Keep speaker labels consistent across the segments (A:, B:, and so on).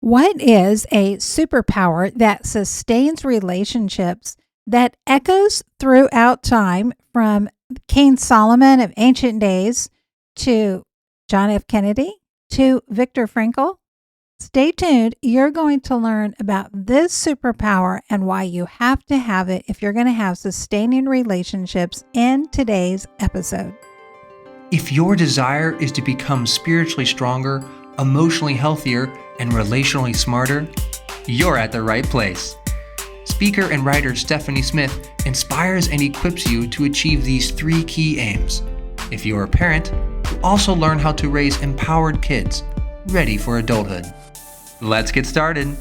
A: What is a superpower that sustains relationships that echoes throughout time from King Solomon of ancient days to John F. Kennedy to Victor Frankl? Stay tuned. You're going to learn about this superpower and why you have to have it if you're going to have sustaining relationships in today's episode.
B: If your desire is to become spiritually stronger, emotionally healthier, and relationally smarter, you're at the right place. Speaker and writer Stephanie Smith inspires and equips you to achieve these three key aims. If you're a parent, you also learn how to raise empowered kids, ready for adulthood. Let's get started.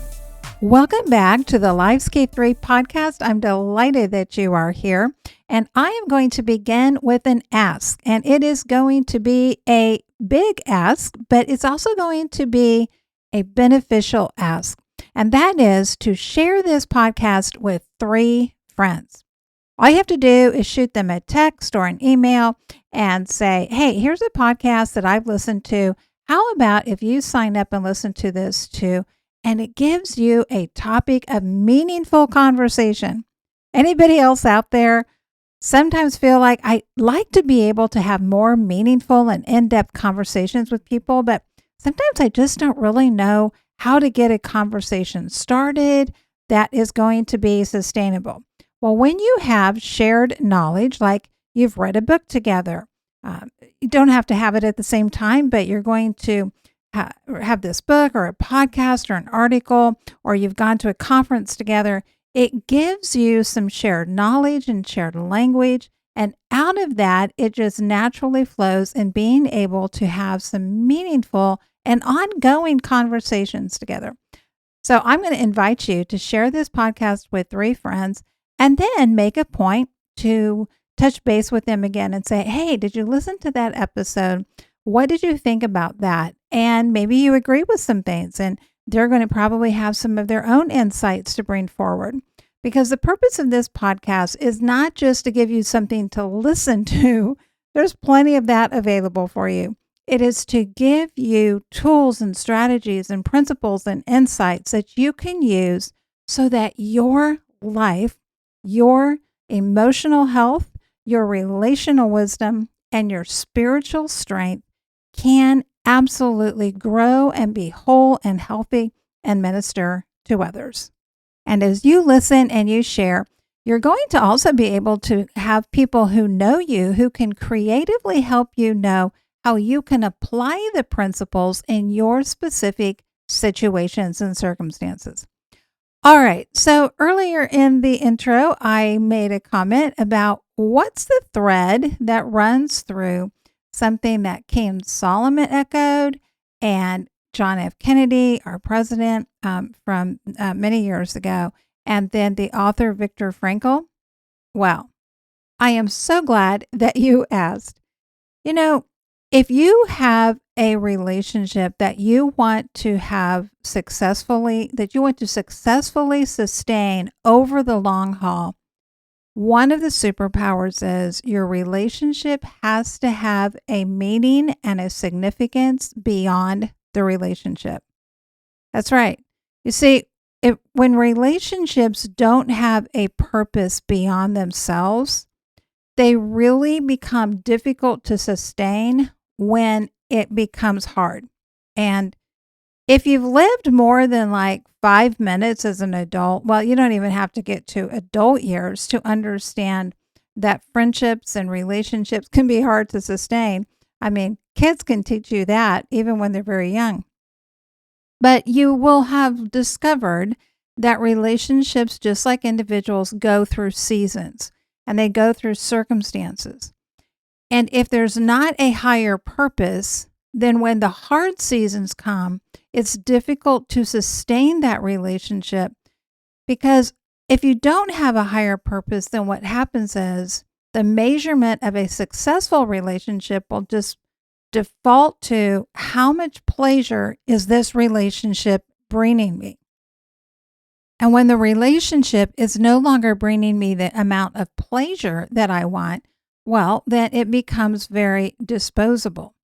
A: Welcome back to the Lifescape 3 podcast. I'm delighted that you are here. And I am going to begin with an ask. And it is going to be a big ask, but it's also going to be a beneficial ask. And that is to share this podcast with 3 friends. All you have to do is shoot them a text or an email and say, hey, here's a podcast that I've listened to. How about if you sign up and listen to this too? And it gives you a topic of meaningful conversation. Anybody else out there sometimes feel like I like to be able to have more meaningful and in-depth conversations with people, but sometimes I just don't really know how to get a conversation started that is going to be sustainable. Well, when you have shared knowledge, like you've read a book together, you don't have to have it at the same time, but you're going to have this book or a podcast or an article, or you've gone to a conference together. It gives you some shared knowledge and shared language. And out of that, it just naturally flows in being able to have some meaningful and ongoing conversations together. So I'm going to invite you to share this podcast with 3 friends and then make a point to touch base with them again and say, hey, did you listen to that episode? What did you think about that? And maybe you agree with some things, and they're going to probably have some of their own insights to bring forward. Because the purpose of this podcast is not just to give you something to listen to. There's plenty of that available for you. It is to give you tools and strategies and principles and insights that you can use so that your life, your emotional health, your relational wisdom, and your spiritual strength can absolutely grow and be whole and healthy and minister to others. And as you listen and you share, you're going to also be able to have people who know you who can creatively help you know how you can apply the principles in your specific situations and circumstances. All right. So earlier in the intro, I made a comment about what's the thread that runs through something that King Solomon echoed and John F. Kennedy, our president from many years ago, and then the author Victor Frankl. Well, I am so glad that you asked. You know, if you have a relationship that you want to have successfully, that you want to successfully sustain over the long haul, one of the superpowers is your relationship has to have a meaning and a significance beyond the relationship. That's right. You see, when relationships don't have a purpose beyond themselves, they really become difficult to sustain when it becomes hard. And if you've lived more than like 5 minutes as an adult, well, you don't even have to get to adult years to understand that friendships and relationships can be hard to sustain. I mean, kids can teach you that even when they're very young. But you will have discovered that relationships, just like individuals, go through seasons and they go through circumstances. And if there's not a higher purpose, then when the hard seasons come, it's difficult to sustain that relationship, because if you don't have a higher purpose, then what happens is the measurement of a successful relationship will just default to how much pleasure is this relationship bringing me? And when the relationship is no longer bringing me the amount of pleasure that I want, well, then it becomes very disposable.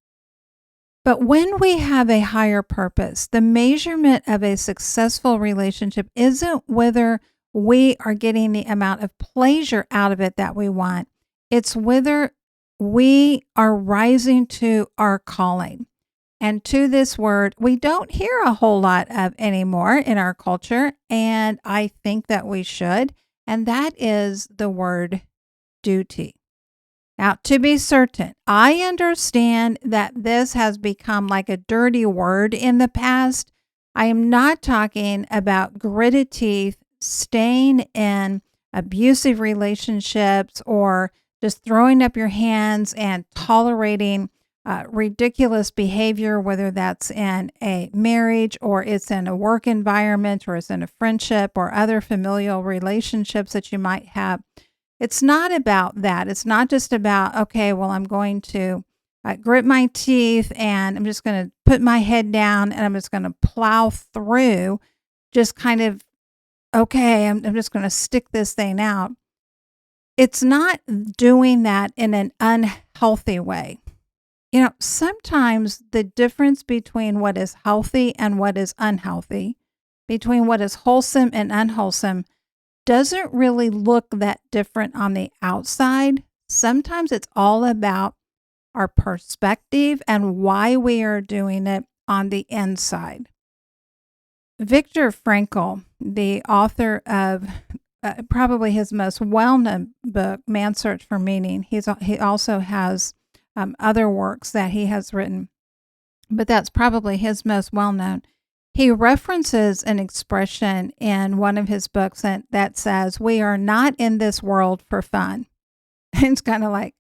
A: But when we have a higher purpose, the measurement of a successful relationship isn't whether we are getting the amount of pleasure out of it that we want. It's whether we are rising to our calling. And to this word, we don't hear a whole lot of anymore in our culture. And I think that we should. And that is the word duty. Now, to be certain, I understand that this has become like a dirty word in the past. I am not talking about gritted teeth, staying in abusive relationships, or just throwing up your hands and tolerating ridiculous behavior, whether that's in a marriage or it's in a work environment or it's in a friendship or other familial relationships that you might have. It's not about that. It's not just about, okay, well, I'm going to grit my teeth and I'm just going to put my head down and I'm just going to plow through, just kind of, okay, I'm just going to stick this thing out. It's not doing that in an unhealthy way. Sometimes the difference between what is healthy and what is unhealthy, between what is wholesome and unwholesome, doesn't really look that different on the outside. Sometimes it's all about our perspective and why we are doing it on the inside. Victor Frankl, the author of probably his most well-known book, Man's Search for Meaning, he also has other works that he has written, but that's probably his most well-known. He references an expression in one of his books that says, "We are not in this world for fun." It's kind of like,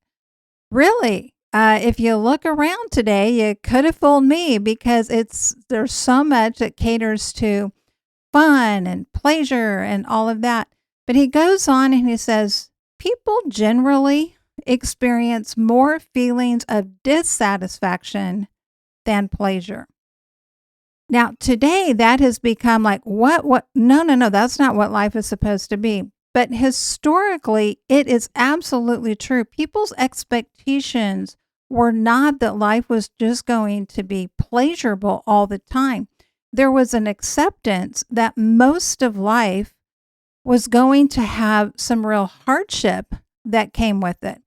A: really? If you look around today, you could have fooled me because there's so much that caters to fun and pleasure and all of that. But he goes on and he says, people generally experience more feelings of dissatisfaction than pleasure. Now, today that has become like, what? No, that's not what life is supposed to be. But historically, it is absolutely true. People's expectations were not that life was just going to be pleasurable all the time. There was an acceptance that most of life was going to have some real hardship that came with it.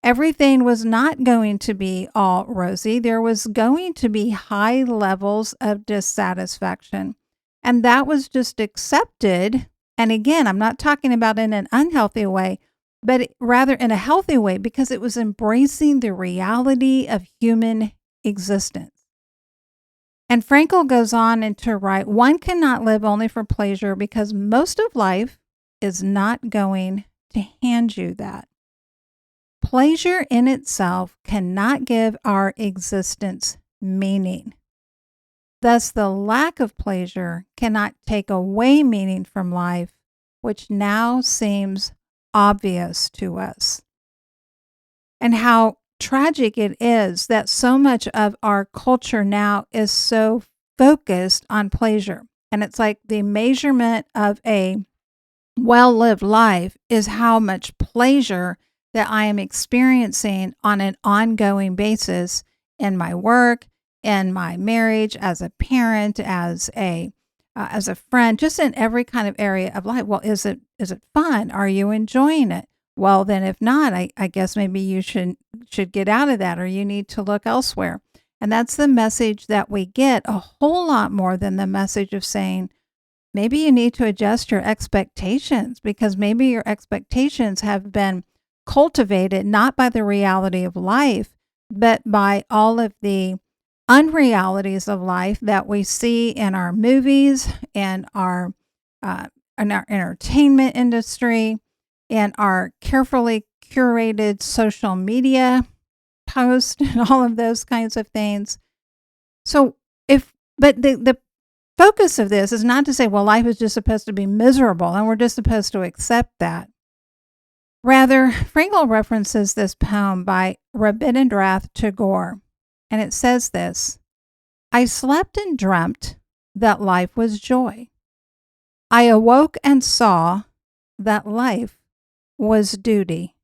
A: Everything was not going to be all rosy. There was going to be high levels of dissatisfaction. And that was just accepted. And again, I'm not talking about in an unhealthy way, but rather in a healthy way, because it was embracing the reality of human existence. And Frankl goes on and to write, one cannot live only for pleasure because most of life is not going to hand you that. Pleasure in itself cannot give our existence meaning. Thus, the lack of pleasure cannot take away meaning from life, which now seems obvious to us. And how tragic it is that so much of our culture now is so focused on pleasure. And it's like the measurement of a well-lived life is how much pleasure that I am experiencing on an ongoing basis in my work, in my marriage, as a parent, as a friend, just in every kind of area of life. Well, is it fun? Are you enjoying it? Well, then if not, I guess maybe you should get out of that, or you need to look elsewhere. And that's the message that we get a whole lot more than the message of saying, maybe you need to adjust your expectations, because maybe your expectations have been cultivated not by the reality of life, but by all of the unrealities of life that we see in our movies, in our entertainment industry, in our carefully curated social media posts, and all of those kinds of things. So but the focus of this is not to say, well, life is just supposed to be miserable and we're just supposed to accept that. Rather, Frankl references this poem by Rabindranath Tagore, and it says this: I slept and dreamt that life was joy. I awoke and saw that life was duty.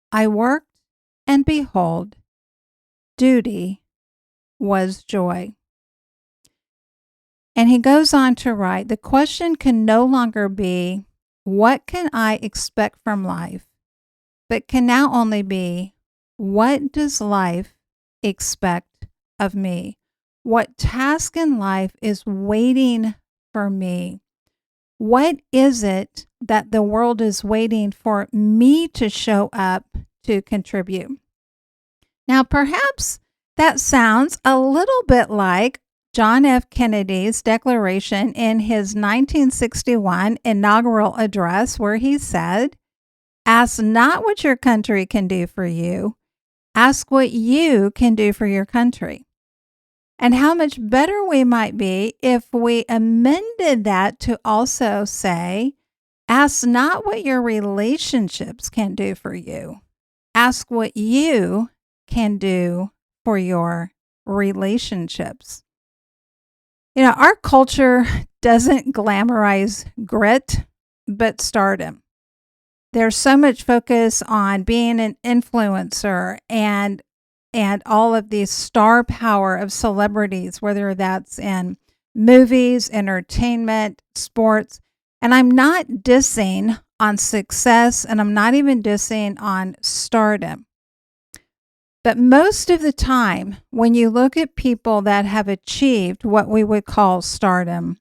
A: I worked, and behold, duty was joy. And he goes on to write, the question can no longer be, what can I expect from life? But can now only be, what does life expect of me? What task in life is waiting for me? What is it that the world is waiting for me to show up to contribute? Now, perhaps that sounds a little bit like John F. Kennedy's declaration in his 1961 inaugural address, where he said, "Ask not what your country can do for you, ask what you can do for your country." And how much better we might be if we amended that to also say, ask not what your relationships can do for you, ask what you can do for your relationships. You know, our culture doesn't glamorize grit, but stardom. There's so much focus on being an influencer and all of the star power of celebrities, whether that's in movies, entertainment, sports. And I'm not dissing on success, and I'm not even dissing on stardom. But most of the time, when you look at people that have achieved what we would call stardom,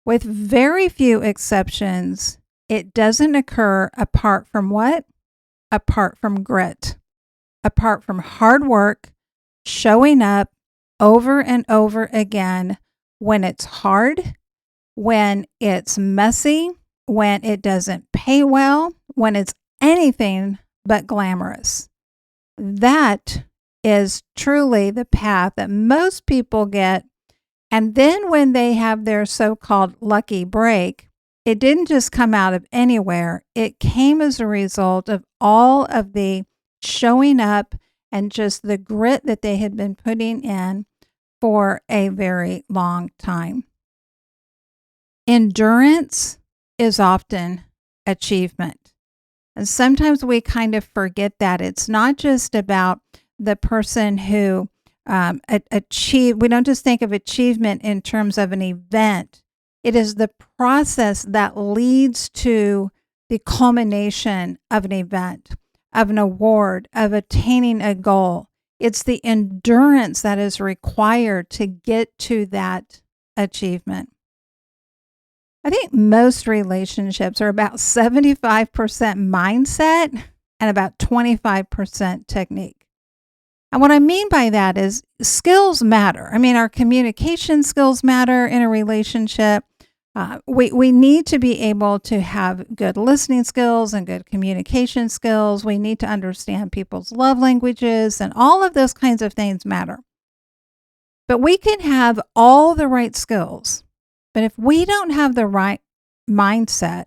A: with very few exceptions, it doesn't occur apart from what? Apart from grit, apart from hard work, showing up over and over again when it's hard, when it's messy, when it doesn't pay well, when it's anything but glamorous. That is truly the path that most people get. And then when they have their so-called lucky break, it didn't just come out of anywhere. It came as a result of all of the showing up and just the grit that they had been putting in for a very long time. Endurance is often achievement. And sometimes we kind of forget that. It's not just about the person who achieved. We don't just think of achievement in terms of an event. It is the process that leads to the culmination of an event, of an award, of attaining a goal. It's the endurance that is required to get to that achievement. I think most relationships are about 75% mindset and about 25% technique. And what I mean by that is skills matter. I mean, our communication skills matter in a relationship. We need to be able to have good listening skills and good communication skills. We need to understand people's love languages, and all of those kinds of things matter. But we can have all the right skills. But if we don't have the right mindset,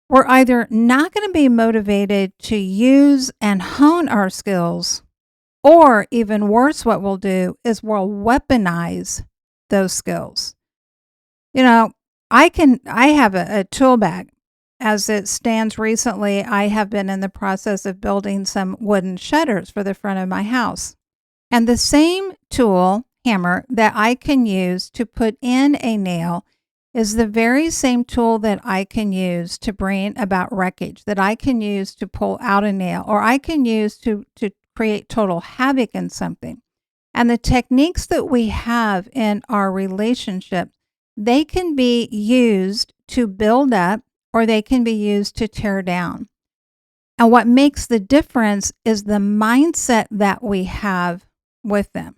A: we're either not going to be motivated to use and hone our skills, or even worse, what we'll do is we'll weaponize those skills. You know, I have a tool bag. As it stands recently, I have been in the process of building some wooden shutters for the front of my house. And the same tool, hammer, that I can use to put in a nail is the very same tool that I can use to bring about wreckage, that I can use to pull out a nail, or I can use to create total havoc in something. And the techniques that we have in our relationship, they can be used to build up, or they can be used to tear down. And what makes the difference is the mindset that we have with them.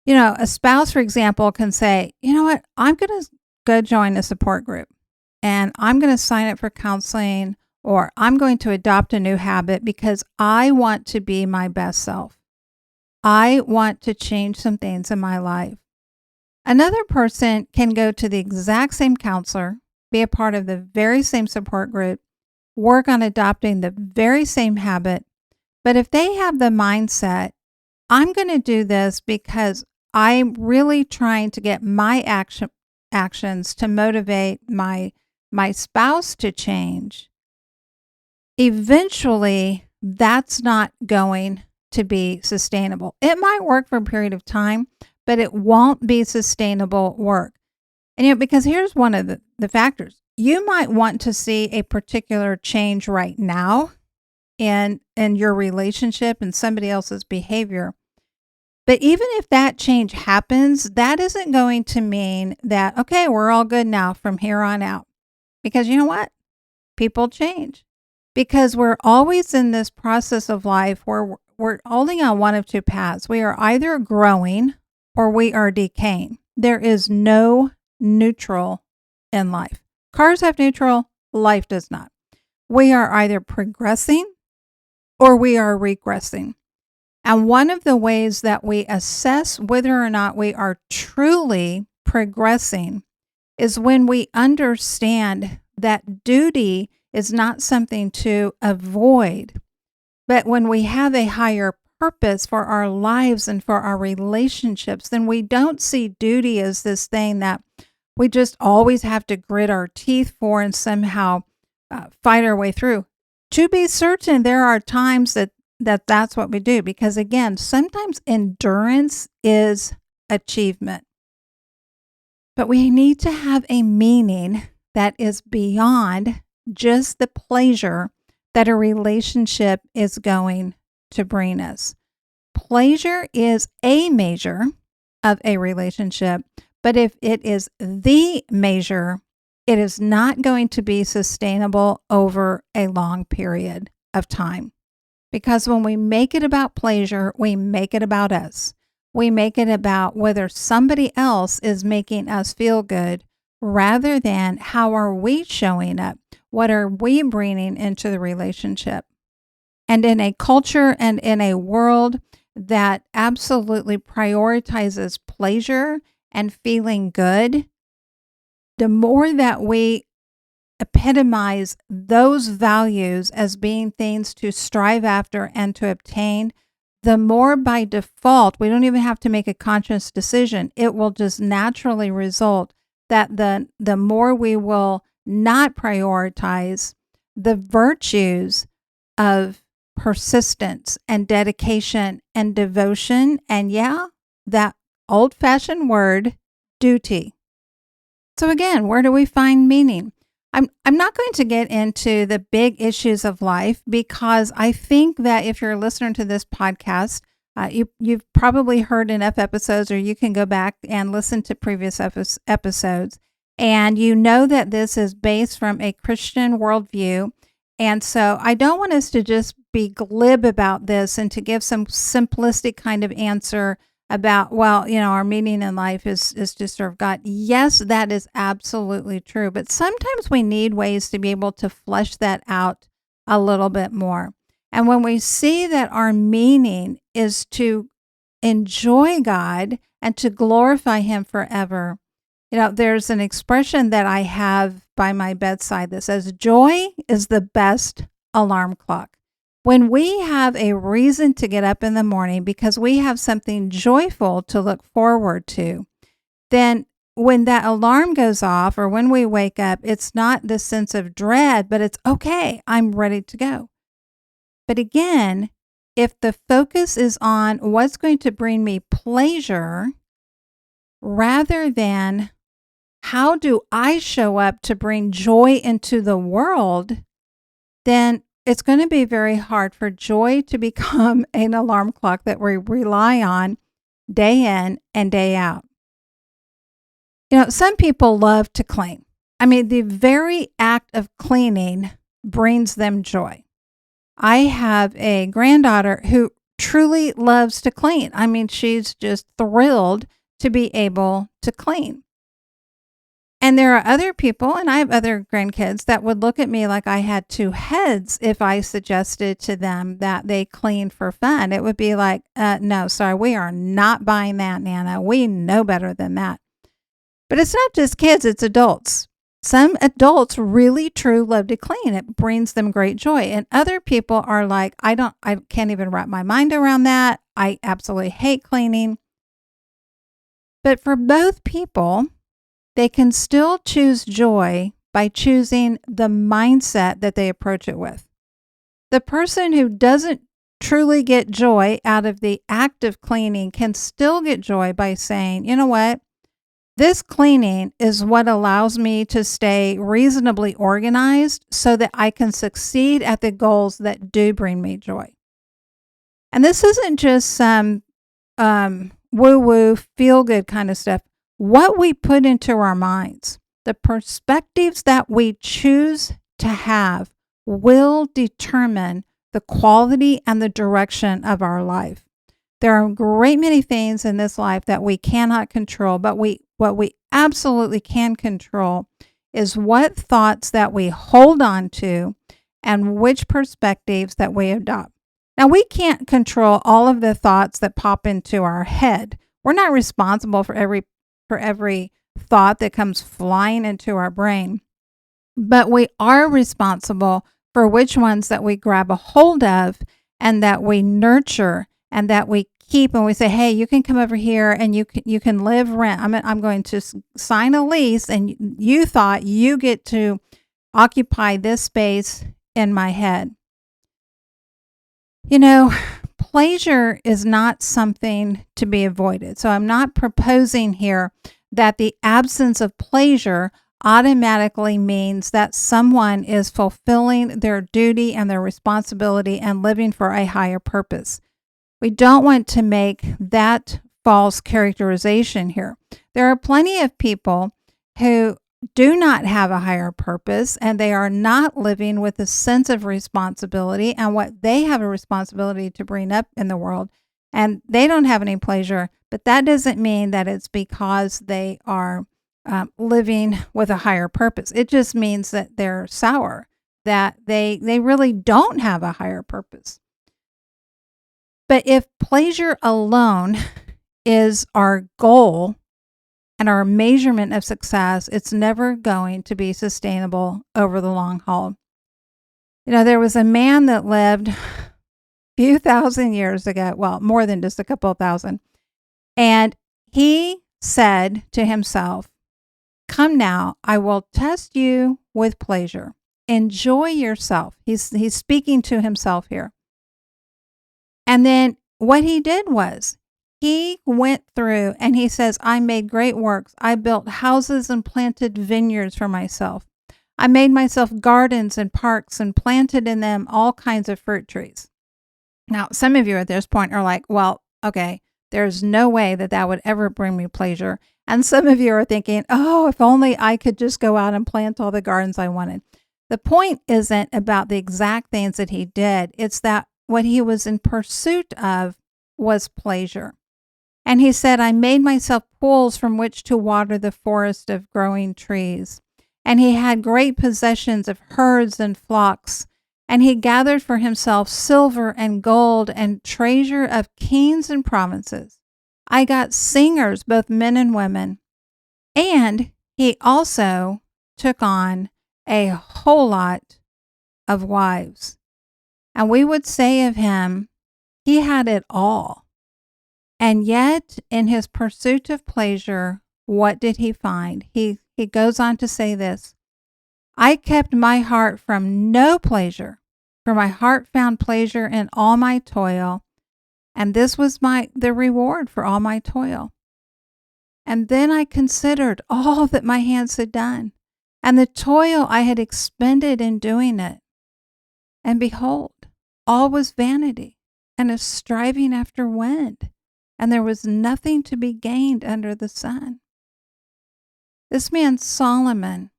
A: You know, a spouse, for example, can say, you know what, I'm going to go join a support group, and I'm going to sign up for counseling, or I'm going to adopt a new habit because I want to be my best self. I want to change some things in my life. Another person can go to the exact same counselor, be a part of the very same support group, work on adopting the very same habit. But if they have the mindset, I'm going to do this because I'm really trying to get my actions to motivate my spouse to change, eventually that's not going to be sustainable. It might work for a period of time, but it won't be sustainable work. And because here's one of the factors. You might want to see a particular change right now in your relationship and somebody else's behavior. But even if that change happens, that isn't going to mean that, okay, we're all good now from here on out. Because you know what? People change. Because we're always in this process of life where we're only on one of two paths. We are either growing or we are decaying. There is no neutral in life. Cars have neutral, life does not. We are either progressing or we are regressing. And one of the ways that we assess whether or not we are truly progressing is when we understand that duty is not something to avoid, but when we have a higher purpose for our lives and for our relationships, then we don't see duty as this thing that we just always have to grit our teeth for and somehow fight our way through. To be certain, there are times that's what we do, because again, sometimes endurance is achievement. But we need to have a meaning that is beyond just the pleasure that a relationship is going to bring us. Pleasure is a measure of a relationship, but if it is the measure, it is not going to be sustainable over a long period of time. Because when we make it about pleasure, we make it about us. We make it about whether somebody else is making us feel good rather than how are we showing up? What are we bringing into the relationship? And in a culture and in a world that absolutely prioritizes pleasure and feeling good, the more that we epitomize those values as being things to strive after and to obtain, the more by default, we don't even have to make a conscious decision. It will just naturally result that the more we will not prioritize the virtues of persistence and dedication and devotion, and that old-fashioned word, duty. So again, where do we find meaning? I'm not going to get into the big issues of life, because I think that if you're a listener to this podcast, you've probably heard enough episodes, or you can go back and listen to previous episodes, and you know that this is based from a Christian worldview. And so I don't want us to just be glib about this and to give some simplistic kind of answer about, well, our meaning in life is to serve God. Yes, that is absolutely true. But sometimes we need ways to be able to flesh that out a little bit more. And when we see that our meaning is to enjoy God and to glorify Him forever, there's an expression that I have by my bedside that says, joy is the best alarm clock. When we have a reason to get up in the morning because we have something joyful to look forward to, then when that alarm goes off or when we wake up, it's not this sense of dread, but it's okay, I'm ready to go. But again, if the focus is on what's going to bring me pleasure rather than how do I show up to bring joy into the world, then it's going to be very hard for joy to become an alarm clock that we rely on day in and day out. Some people love to clean. The very act of cleaning brings them joy. I have a granddaughter who truly loves to clean. She's just thrilled to be able to clean. And there are other people, and I have other grandkids, that would look at me like I had two heads if I suggested to them that they clean for fun. It would be like, no, sorry, we are not buying that, Nana. We know better than that. But it's not just kids, it's adults. Some adults really, truly love to clean. It brings them great joy. And other people are like, I can't even wrap my mind around that. I absolutely hate cleaning. But for both people, they can still choose joy by choosing the mindset that they approach it with. The person who doesn't truly get joy out of the act of cleaning can still get joy by saying, you know what? This cleaning is what allows me to stay reasonably organized so that I can succeed at the goals that do bring me joy. And this isn't just some woo-woo, feel-good kind of stuff. What we put into our minds, the perspectives that we choose to have will determine the quality and the direction of our life. There are a great many things in this life that we cannot control, but what we absolutely can control is what thoughts that we hold on to and which perspectives that we adopt. Now, we can't control all of the thoughts that pop into our head. We're not responsible for every thought that comes flying into our brain, but we are responsible for which ones that we grab a hold of and that we nurture and that we keep, and we say, hey, you can come over here and you can live rent. I'm going to sign a lease, and you thought you get to occupy this space in my head. You know, pleasure is not something to be avoided. So I'm not proposing here that the absence of pleasure automatically means that someone is fulfilling their duty and their responsibility and living for a higher purpose. We don't want to make that false characterization here. There are plenty of people who do not have a higher purpose, and they are not living with a sense of responsibility and what they have a responsibility to bring up in the world, and they don't have any pleasure. But that doesn't mean that it's because they are living with a higher purpose. It just means that they're sour, that they really don't have a higher purpose. But if pleasure alone is our goal and our measurement of success, it's never going to be sustainable over the long haul. You know, there was a man that lived a few thousand years ago, well, more than just a couple of thousand, and he said to himself, come now, I will test you with pleasure. Enjoy yourself. He's speaking to himself here. And then what he did was he went through and he says, I made great works. I built houses and planted vineyards for myself. I made myself gardens and parks and planted in them all kinds of fruit trees. Now, some of you at this point are like, well, okay, there's no way that would ever bring me pleasure. And some of you are thinking, oh, if only I could just go out and plant all the gardens I wanted. The point isn't about the exact things that he did. It's that what he was in pursuit of was pleasure. And he said, I made myself pools from which to water the forest of growing trees. And he had great possessions of herds and flocks. And he gathered for himself silver and gold and treasure of kings and provinces. I got singers, both men and women. And he also took on a whole lot of wives. And we would say of him, he had it all. And yet, in his pursuit of pleasure, what did he find? He goes on to say this, I kept my heart from no pleasure, for my heart found pleasure in all my toil, and this was the reward for all my toil. And then I considered all that my hands had done, and the toil I had expended in doing it. And behold, all was vanity, and a striving after wind, and there was nothing to be gained under the sun. This man Solomon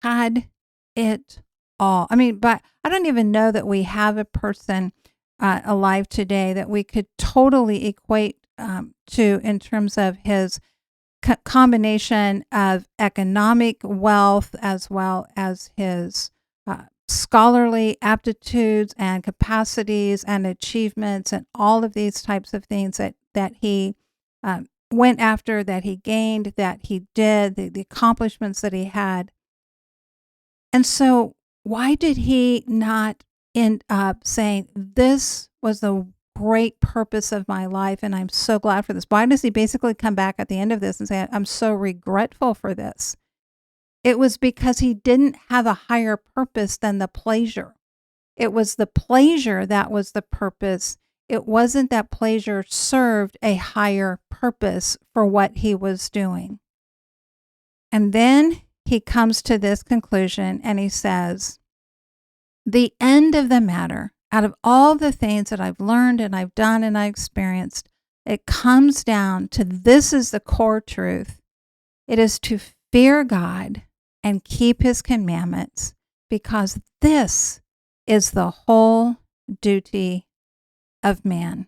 A: had it all. I mean, but I don't even know that we have a person alive today that we could totally equate to in terms of his combination of economic wealth as well as his scholarly aptitudes and capacities and achievements and all of these types of things that he went after, that he gained, that he did, the accomplishments that he had. And so why did he not end up saying, this was the great purpose of my life and I'm so glad for this? Why does he basically come back at the end of this and say, I'm so regretful for this? It was because he didn't have a higher purpose than the pleasure. It was the pleasure that was the purpose. It wasn't that pleasure served a higher purpose for what he was doing. And then he comes to this conclusion and he says, the end of the matter, out of all the things that I've learned and I've done and I've experienced, it comes down to this is the core truth. It is to fear God and keep his commandments, because this is the whole duty of man.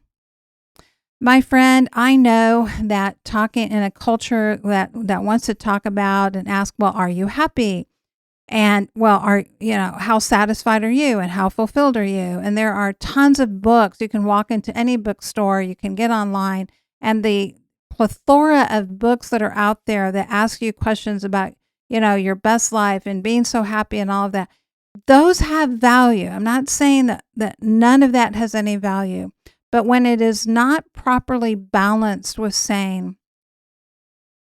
A: My friend, I know that talking in a culture that wants to talk about and ask, well, are you happy? And well, how satisfied are you and how fulfilled are you? And there are tons of books. You can walk into any bookstore, you can get online, and the plethora of books that are out there that ask you questions about, your best life and being so happy and all of that. Those have value. I'm not saying that none of that has any value, but when it is not properly balanced with saying,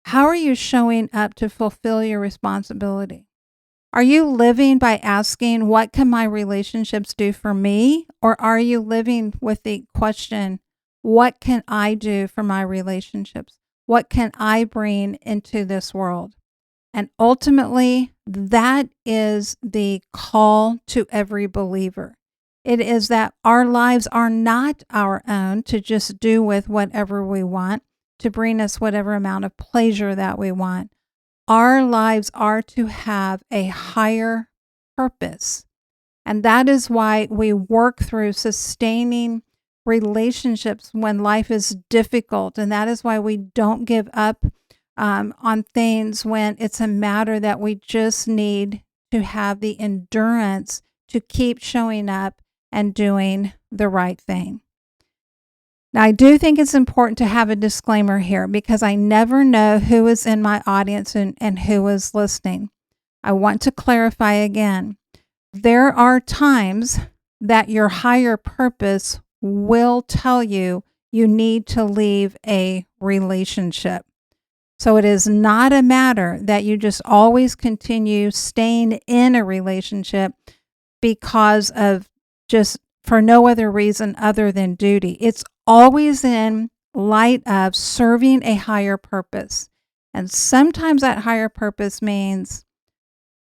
A: how are you showing up to fulfill your responsibility? Are you living by asking, what can my relationships do for me? Or are you living with the question, what can I do for my relationships? What can I bring into this world? And ultimately, that is the call to every believer. It is that our lives are not our own to just do with whatever we want, to bring us whatever amount of pleasure that we want. Our lives are to have a higher purpose. And that is why we work through sustaining relationships when life is difficult. And that is why we don't give up on things when it's a matter that we just need to have the endurance to keep showing up and doing the right thing. Now, I do think it's important to have a disclaimer here because I never know who is in my audience and who is listening. I want to clarify again. There are times that your higher purpose will tell you you need to leave a relationship. So it is not a matter that you just always continue staying in a relationship because of just for no other reason other than duty. It's always in light of serving a higher purpose. And sometimes that higher purpose means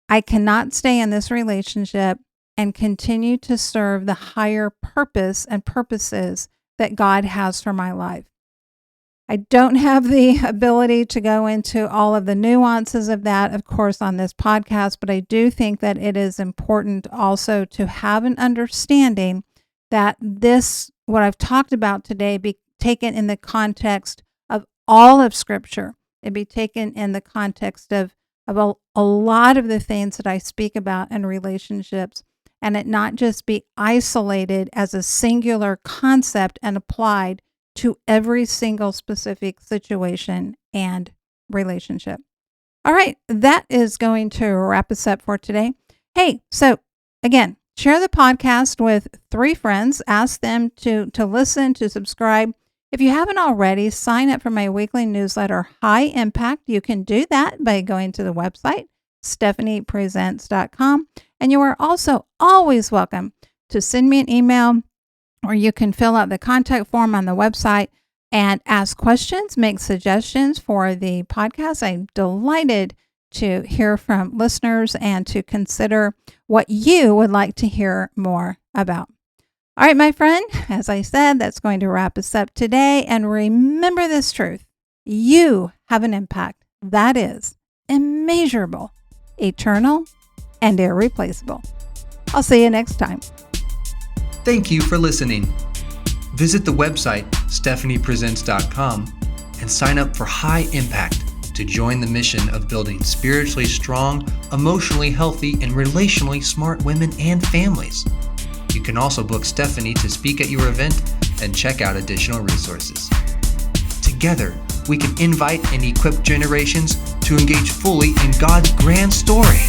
A: I cannot stay in this relationship and continue to serve the higher purpose and purposes that God has for my life. I don't have the ability to go into all of the nuances of that, of course, on this podcast, but I do think that it is important also to have an understanding that what I've talked about today, be taken in the context of all of Scripture. It be taken in the context of a lot of the things that I speak about in relationships, and it not just be isolated as a singular concept and applied to every single specific situation and relationship. All right, that is going to wrap us up for today. Hey, so again, share the podcast with 3 friends. Ask them to listen, to subscribe. If you haven't already, sign up for my weekly newsletter, High Impact. You can do that by going to the website, stephaniepresents.com. And you are also always welcome to send me an email, or you can fill out the contact form on the website and ask questions, make suggestions for the podcast. I'm delighted to hear from listeners and to consider what you would like to hear more about. All right, my friend, as I said, that's going to wrap us up today. And remember this truth. You have an impact that is immeasurable, eternal, and irreplaceable. I'll see you next time.
B: Thank you for listening. Visit the website, stephaniepresents.com, and sign up for High Impact to join the mission of building spiritually strong, emotionally healthy, and relationally smart women and families. You can also book Stephanie to speak at your event and check out additional resources. Together, we can invite and equip generations to engage fully in God's grand story.